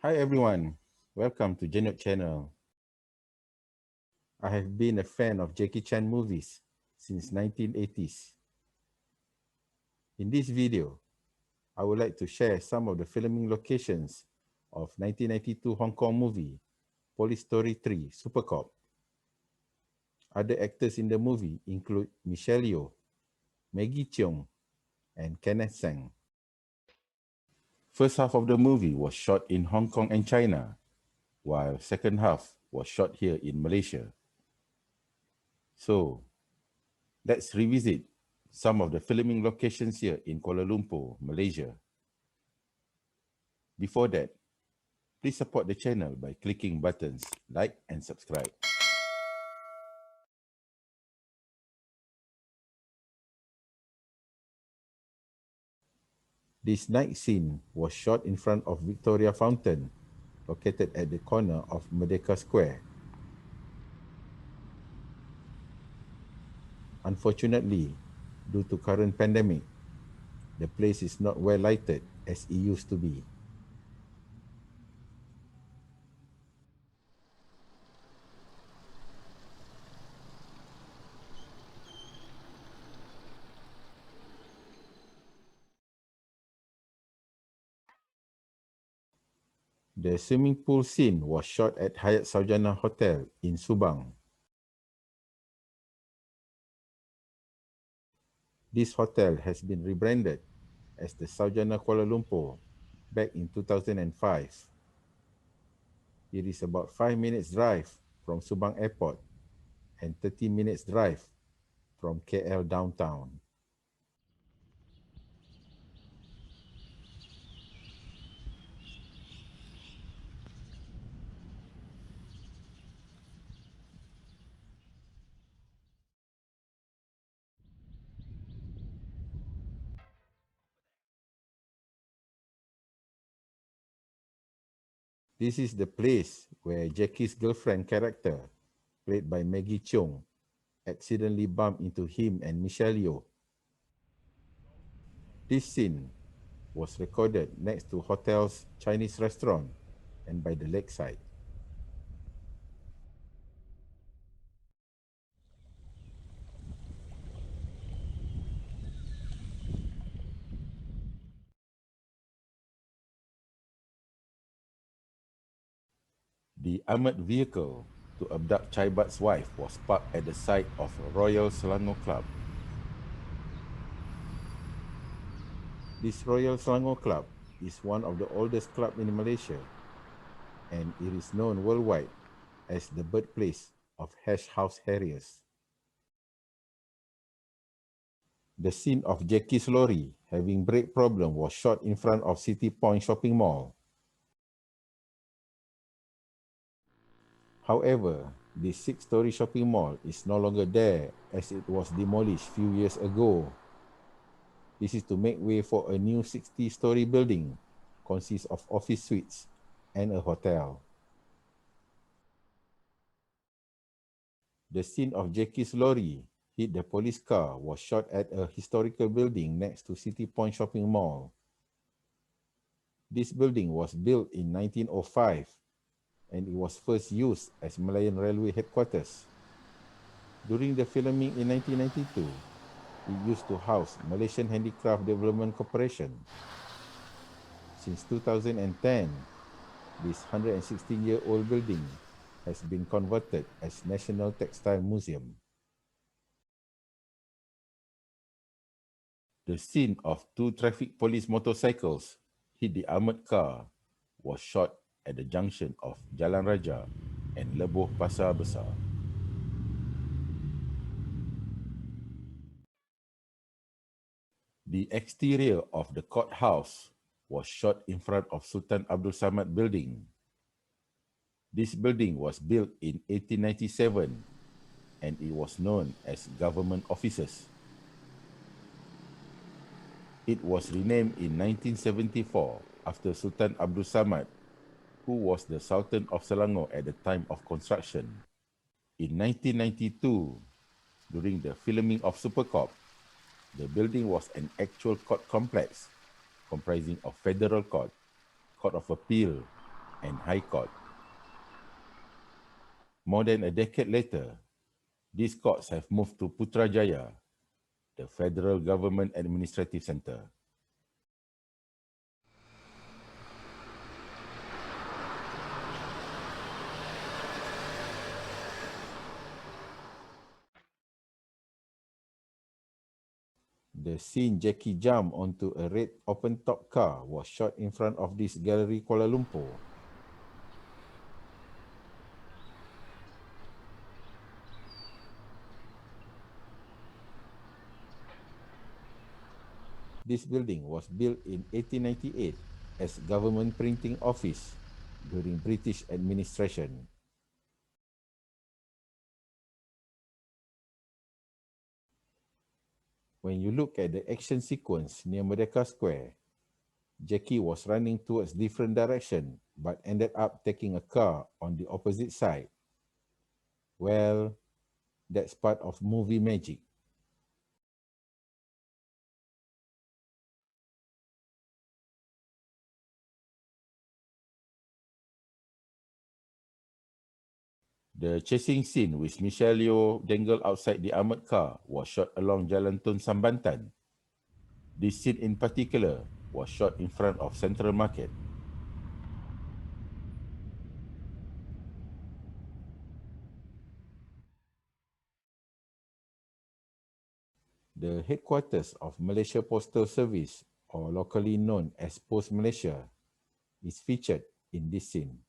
Hi everyone, welcome to Genuine channel. I have been a fan of Jackie Chan movies since 1980s. In this video, I would like to share some of the filming locations of 1992 Hong Kong movie, Police Story 3, Supercop. Other actors in the movie include Michelle Yeoh, Maggie Cheung, and Kenneth Tsang. First half of the movie was shot in Hong Kong and China, while second half was shot here in Malaysia. So, let's revisit some of the filming locations here in Kuala Lumpur, Malaysia. Before that, please support the channel by clicking buttons like and subscribe. This night scene was shot in front of Victoria Fountain, located at the corner of Merdeka Square. Unfortunately, due to current pandemic, the place is not well lighted as it used to be. The swimming pool scene was shot at Hyatt Saujana Hotel in Subang. This hotel has been rebranded as the Saujana Kuala Lumpur back in 2005. It is about 5 minutes drive from Subang Airport and 30 minutes drive from KL downtown. This is the place where Jackie's girlfriend character, played by Maggie Cheung, accidentally bumped into him and Michelle Yeoh. This scene was recorded next to hotel's Chinese restaurant and by the lakeside. The armored vehicle to abduct Chai Bat's wife was parked at the site of Royal Selangor Club. This Royal Selangor Club is one of the oldest clubs in Malaysia, and it is known worldwide as the birthplace of hash house harriers. The scene of Jackie's lorry having brake problem was shot in front of City Point Shopping Mall. However, the 6-story shopping mall is no longer there as it was demolished few years ago. This is to make way for a new 60-story building, consists of office suites and a hotel. The scene of Jackie's lorry hit the police car was shot at a historical building next to City Point Shopping Mall. This building was built in 1905 and it was first used as Malayan Railway headquarters. During the filming in 1992, it used to house Malaysian Handicraft Development Corporation. Since 2010, this 116-year-old building has been converted as National Textile Museum. The scene of 2 traffic police motorcycles hit the armored car was shot at the junction of Jalan Raja and Leboh Pasar Besar. The exterior of the courthouse was shot in front of Sultan Abdul Samad building. This building was built in 1897 and it was known as Government Offices. It was renamed in 1974 after Sultan Abdul Samad, who was the Sultan of Selangor at the time of construction. In 1992, during the filming of Supercop, the building was an actual court complex comprising of Federal Court, Court of Appeal, and High Court. More than a decade later, these courts have moved to Putrajaya, the federal government administrative center. The scene Jackie jumped onto a red open-top car was shot in front of this gallery Kuala Lumpur. This building was built in 1898 as government printing office during British administration. When you look at the action sequence near Merdeka Square, Jackie was running towards different direction but ended up taking a car on the opposite side. Well, that's part of movie magic. The chasing scene with Michelle Yeoh dangled outside the armored car was shot along Jalan Tun Sambatan. This scene in particular was shot in front of Central Market. The headquarters of Malaysia Postal Service, or locally known as Post Malaysia, is featured in this scene.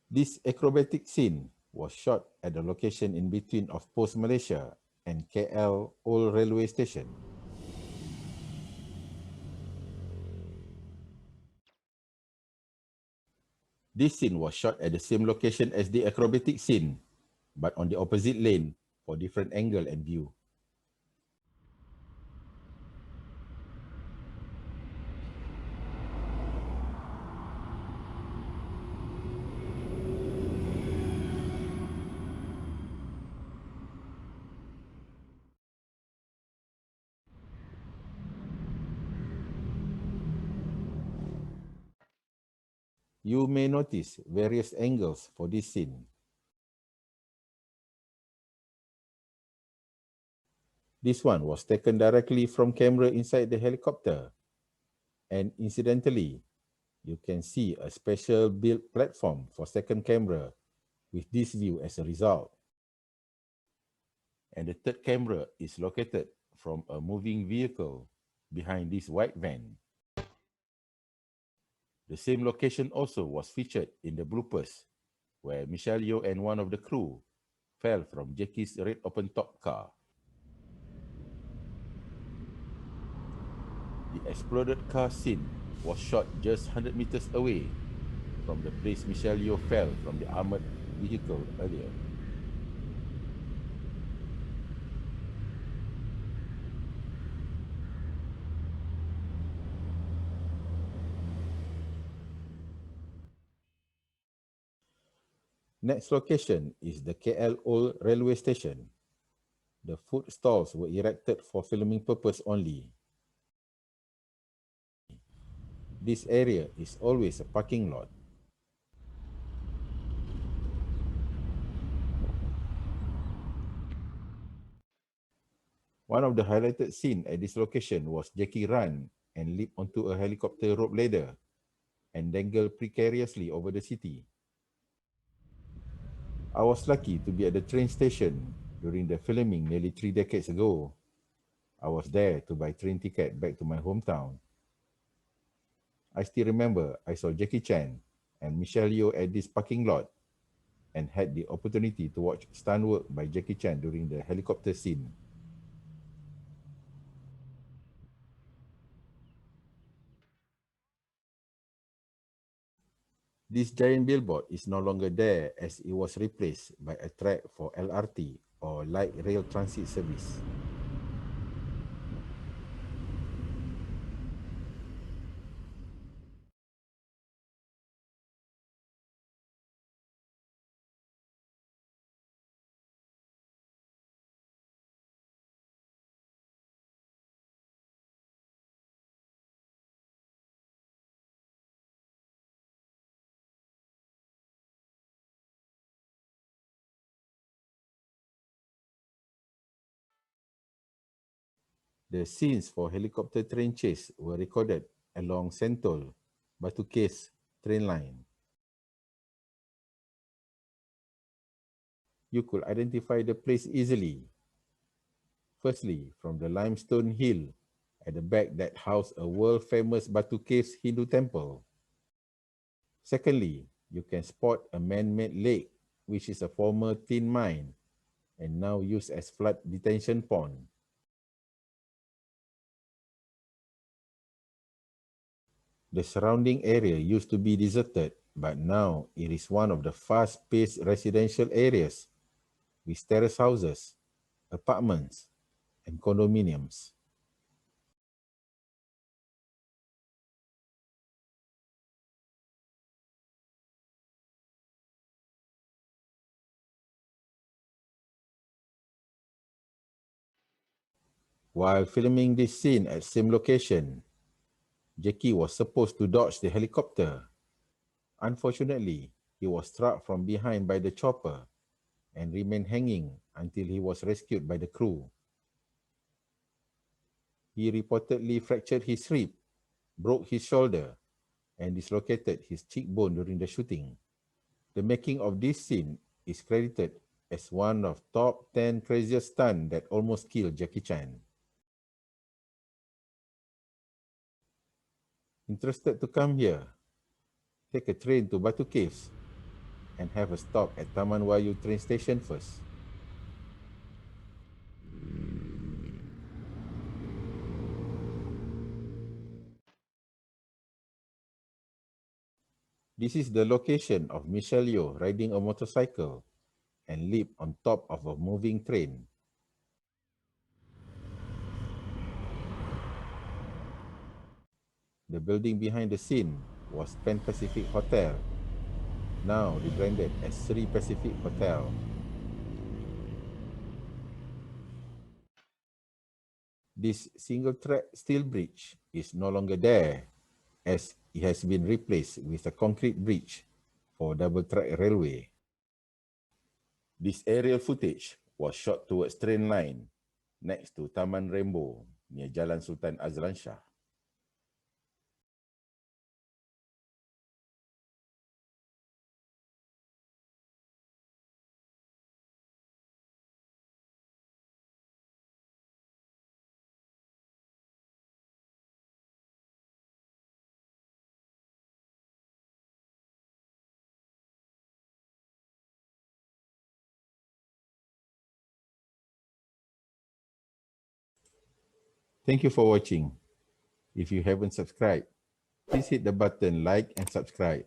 This acrobatic scene was shot at the location in between of Post Malaysia and KL Old Railway Station. This scene was shot at the same location as the acrobatic scene, but on the opposite lane for different angle and view. You may notice various angles for this scene. This one was taken directly from camera inside the helicopter. And incidentally, you can see a special built platform for second camera with this view as a result. And the third camera is located from a moving vehicle behind this white van. The same location also was featured in the bloopers, where Michelle Yeoh and one of the crew fell from Jackie's red open-top car. The exploded car scene was shot just 100 meters away from the place Michelle Yeoh fell from the armored vehicle earlier. Next location is the KL Old Railway Station. The food stalls were erected for filming purpose only. This area is always a parking lot. One of the highlighted scenes at this location was Jackie run and leap onto a helicopter rope ladder and dangle precariously over the city. I was lucky to be at the train station during the filming nearly 3 decades ago. I was there to buy train ticket back to my hometown. I still remember I saw Jackie Chan and Michelle Yeoh at this parking lot and had the opportunity to watch stunt work by Jackie Chan during the helicopter scene. This giant billboard is no longer there as it was replaced by a track for LRT or light rail transit service. The scenes for helicopter train chase were recorded along Sentol, Batu Caves train line. You could identify the place easily. Firstly, from the limestone hill at the back that housed a world-famous Batu Caves Hindu temple. Secondly, you can spot a man-made lake, which is a former tin mine and now used as flood detention pond. The surrounding area used to be deserted, but now it is one of the fast-paced residential areas with terrace houses, apartments, and condominiums. While filming this scene at same location, Jackie was supposed to dodge the helicopter. Unfortunately, he was struck from behind by the chopper and remained hanging until he was rescued by the crew. He reportedly fractured his rib, broke his shoulder, and dislocated his cheekbone during the shooting. The making of this scene is credited as one of top 10 craziest stunts that almost killed Jackie Chan. Interested to come here? Take a train to Batu Caves and have a stop at Taman Wayu train station first. This is the location of Michelle Yeoh riding a motorcycle and leap on top of a moving train. The building behind the scene was Pan Pacific Hotel, now rebranded as Sri Pacific Hotel. This single-track steel bridge is no longer there, as it has been replaced with a concrete bridge for double-track railway. This aerial footage was shot towards train line next to Taman Rainbow near Jalan Sultan Azlan Shah. Thank you for watching. If you haven't subscribed, please hit the button like and subscribe.